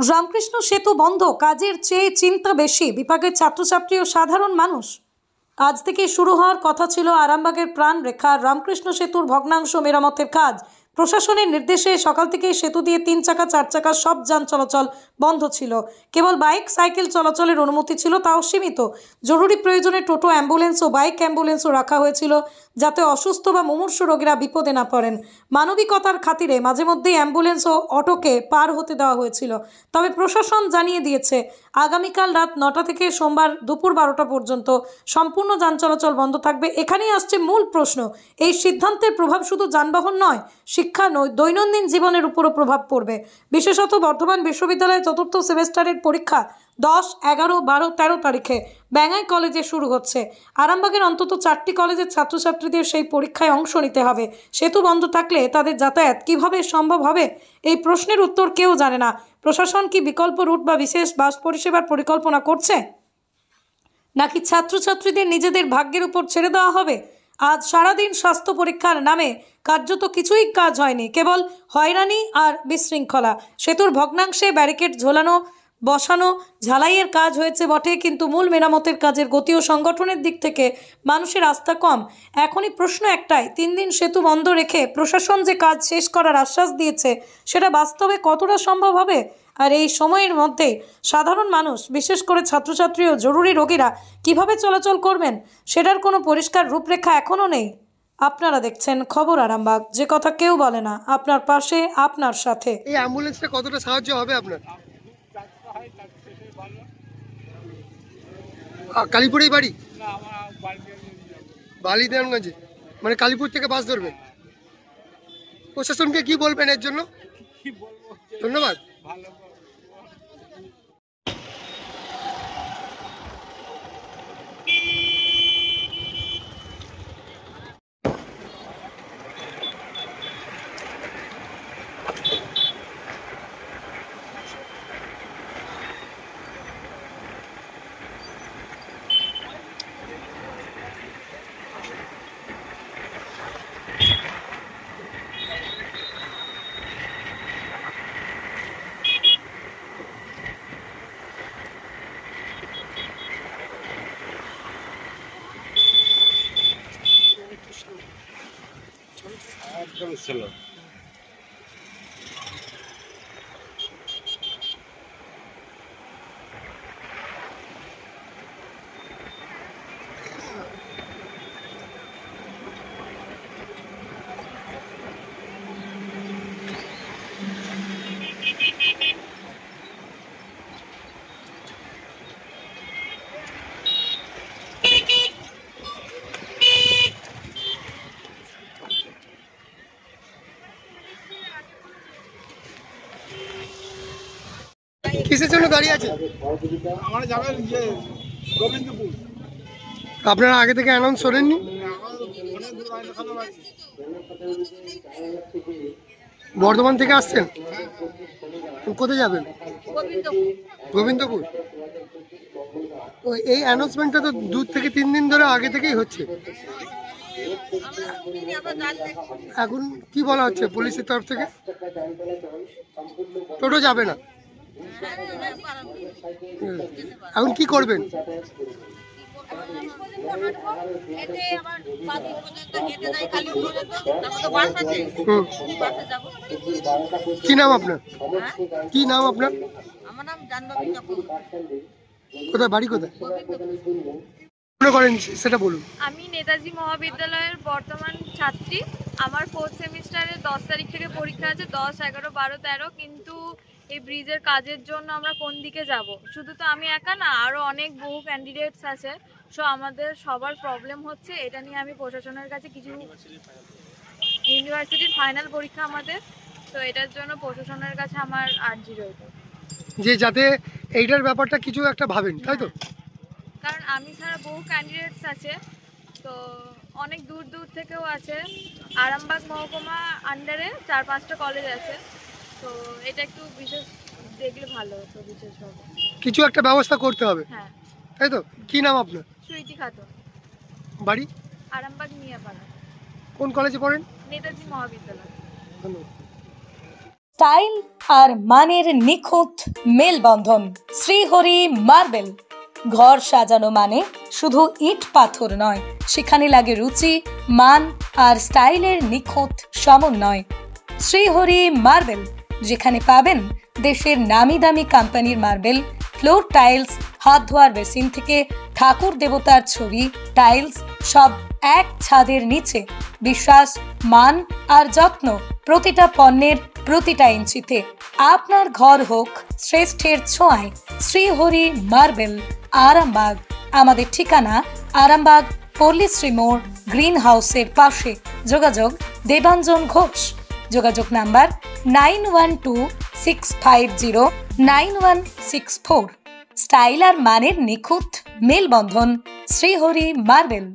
রামকৃষ্ণ সেতু বন্ধ, কাজের চেয়ে চিন্তা বেশি বিভাগের ছাত্রছাত্রী ও সাধারণ মানুষ। আজ থেকে শুরু হওয়ার কথা ছিল আরামবাগের প্রাণরেখা রামকৃষ্ণ সেতুর ভগ্নাংশ মেরামতের কাজ। প্রশাসনের নির্দেশে সকাল থেকেই সেতু দিয়ে 3 চাকা 4 চাকা সব যান চলাচল বন্ধ ছিল। কেবল বাইক সাইকেল চলাচলের অনুমতি ছিল, তাও সীমিত। জরুরি প্রয়োজনে টোটো অ্যাম্বুলেন্স ও বাইক অ্যাম্বুলেন্সও রাখা হয়েছিল, যাতে অসুস্থ বা মুমূর্ষু রোগীরা বিপদে না পড়েন। মানবিকতার খাতিরে মাঝে মধ্যেই অ্যাম্বুলেন্স ও অটোকে পার হতে দেওয়া হয়েছিল। তবে প্রশাসন জানিয়ে দিয়েছে, আগামীকাল রাত 9টা থেকে সোমবার দুপুর 12টা পর্যন্ত সম্পূর্ণ যান চলাচল বন্ধ থাকবে। এখানেই আসছে মূল প্রশ্ন, এই সিদ্ধান্তের প্রভাব শুধু যানবাহন নয়, শিক্ষা নয়, দৈনন্দিন জীবনের উপরও প্রভাব পড়বে। বিশেষত বর্ধমান বিশ্ববিদ্যালয়ের 4র্থ সেমেস্টারের পরীক্ষা 10, 11, 12, 13 তারিখে ব্যাঙ্গাই কলেজে শুরু হচ্ছে। আরামবাগের অন্তত 4টি কলেজের ছাত্রছাত্রীদের সেই পরীক্ষায় অংশ নিতে হবে। সেতু বন্ধ থাকলে তাদের যাতায়াত কিভাবে সম্ভব হবে, এই প্রশ্নের উত্তর কেউ জানে না। প্রশাসন কি বিকল্প রুট বা বিশেষ বাস পরিষেবার পরিকল্পনা করছে, নাকি ছাত্রছাত্রীদের নিজেদের ভাগ্যের উপর ছেড়ে দেওয়া হবে? আজ সারাদিন স্বাস্থ্য পরীক্ষার নামে কার্যত কিছুই কাজ হয়নি, কেবল হয়রানি আর বিশৃঙ্খলা। সেতুর ভগ্নাংশে ব্যারিকেড ঝোলানো, বসানো, ঝালাইয়ের কাজ হয়েছে বটে, কিন্তু মূল মেরামতের কাজের গতি ও সংগঠনের দিক থেকে মানুষের আস্থা কম। এখনই প্রশ্ন একটাই, 3 দিন সেতু বন্ধ রেখে প্রশাসন যে কাজ শেষ করার আশ্বাস দিয়েছে, সেটা বাস্তবে কতটা সম্ভব হবে? আর এই সময়ের মধ্যে সাধারণ মানুষ, বিশেষ করে ছাত্রছাত্রী ও জরুরি রোগীরা কিভাবে চলাচল করবেন, সেটার কোনো পরিষ্কার রূপরেখা এখনও নেই। আপনারা দেখছেন খবর আরামবাগ, যে কথা কেউ বলে না, আপনার পাশে, আপনার সাথে। এই অ্যাম্বুলেন্সটা কতটা সাহায্য হবে আপনার? কালীপুরেই বাড়ি? বালিদেওয়ানগঞ্জে, মানে কালীপুর থেকে বাস ধরবেন। প্রশাসনকে কি বলবেন এর জন্য? ধন্যবাদ। একদম ছিল। কিসের জন্য দাঁড়িয়ে আছে? আমরা যাবেন গোবিন্দপুর। আপনারা আগে থেকে অ্যানাউন্স করেননি? বর্ধমান থেকে আসছেন? কোথায় যাবেন? গোবিন্দপুর। তো এই অ্যানাউন্সমেন্টটা তো 2 থেকে 3 দিন ধরে আগে থেকেই হচ্ছে। এখন কি বলা হচ্ছে পুলিশের তরফ থেকে? টোটো যাবে না। এখন কি করবেন? কি নাম আপনার? কি নাম আপনার? আমার নাম জাহ্নবী কাপুর। কোথায় বাড়ি, কোথায় মনে করেন সেটা বলুন। আমি নেতাজি মহাবিদ্যালয়ের বর্তমান ছাত্রী। আমার 4th সেমিস্টারের 10 তারিখ থেকে পরীক্ষা আছে, 10, 11, 12, 13। কিন্তু এই ব্রিজের কাজের জন্য আমরা কোন দিকে যাব? শুধু তো আমি একা না, আরও অনেক বহু ক্যান্ডিডেটস আছে। সো আমাদের সবার প্রবলেম হচ্ছে, এটা নিয়ে আমি প্রশাসনের কাছে কিছু, ইউনিভার্সিটির ফাইনাল পরীক্ষা আমাদের, তো এটার জন্য প্রশাসনের কাছে আমার আর্জি রইল যে যাতে এইটার ব্যাপারটা কিছু একটা ভাবেন, তাই তো? কারণ আমি ছাড়া বহু ক্যান্ডিডেটস আছে, তো অনেক দূর দূর থেকেও আছে। আরামবাগ মহকুমা আন্ডারে 4-5টা কলেজ আছে, তো এটা একটু বিশেষ দেখলে ভালো হতো, বিশেষভাবে কিছু একটা ব্যবস্থা করতে হবে, হ্যাঁ। তাই তো? কি নাম আপনার? সুইটি খাতুন, বাড়ি? আরামবাগ মিয়াপাড়া। কোন কলেজে পড়েন? নেতাজি মহাবিদ্যালয়। ধন্যবাদ। স্টাইল আর মানের নিখুঁত মেলবন্ধন। শ্রীহরি মার্বেল। ঘর সাজানো মানে শুধু ইট পাথর নয়, সেখানে লাগে রুচি, মান আর স্টাইলের নিখুঁত সমন্বয়। শ্রীহরি মার্বেল, যেখানে পাবেন দেশের নামি দামি কোম্পানির মার্বেল, ফ্লোর টাইলস, হাত ধোয়ার বেসিন থেকে ঠাকুর দেবতার ছবি, টাইলস সব এক ছাদের নিচে। বিশ্বাস, মান আর যত্ন প্রতিটা পণ্যের প্রতিটা ইঞ্চিতে। আপনার ঘর হোক শ্রেষ্ঠের ছোঁয়ায়। শ্রীহরি মার্বেল, আরামবাগ। আমাদের ঠিকানা আরামবাগ পল্লীশ্রী মোড়, গ্রিন হাউসের পাশে। যোগাযোগ দেবাঞ্জন ঘোষ। যোগাযোগ নাম্বার 9126509164। স্টাইল আর মানের নিখুঁত মেলবন্ধন। শ্রীহরি মার্বেল।